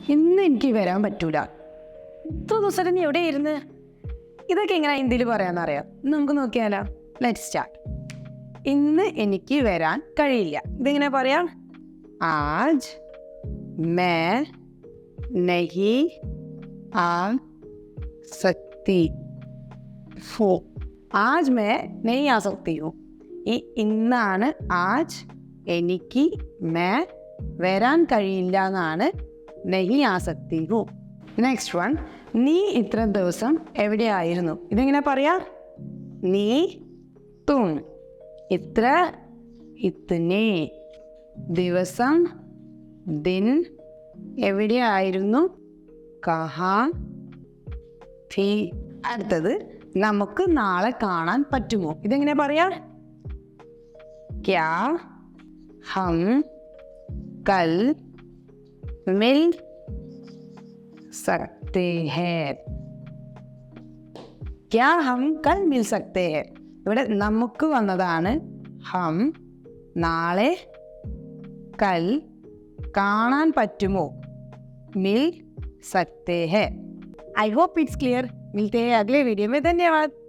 ഇന്ന് എനിക്ക് വരാൻ പറ്റൂല. ഇത്ര ദിവസം നീ എവിടെയായിരുന്നു? ഇതൊക്കെ എങ്ങനെ ഹിന്ദിയിൽ പറയാമെന്നറിയാം. നമുക്ക് നോക്കിയാലോ. Let's start. ഇന്ന് എനിക്ക് വരാൻ കഴിയില്ല. ഇതെങ്ങനെ പറയാം? ആജ് മേ നഹീ ആ സക്തി ഹോ. ആജ് മേ നഹീ ആ സക്തി ഹോ. ഈ ഇന്നാണ് ആജ്, എനിക്ക് മേ വരാൻ കഴിയില്ല എന്നാണ് നഹീ ആ സക്തി ഹോ. നെക്സ്റ്റ് വൺ, നീ ഇത്ര ദിവസം എവിടെയായിരുന്നു? ഇതെങ്ങനെ പറയാം? നീ തും. ഇത്ര ഇത്തനെ. ദിവസം ദിൻ. എവിടെയായിരുന്നു? കഹാ ഥി. അടുത്തത്, നമുക്ക് നാളെ കാണാൻ പറ്റുമോ? ഇതെങ്ങനെ പറയാം? ക്യാ ഹം കൽ മിൽ സക്തേ ഹൈ? ക്യാ ഹം കൽ മിൽ സക്തേ ഹൈ? ഇവിടെ നമുക്ക് വന്നതാണ് ഹം. നാളെ കൽ കാണാൻ പറ്റുമോ? मिल सकते हैं. I hope it's clear. मिलते हैं अगले वीडियो में. धन्यवाद.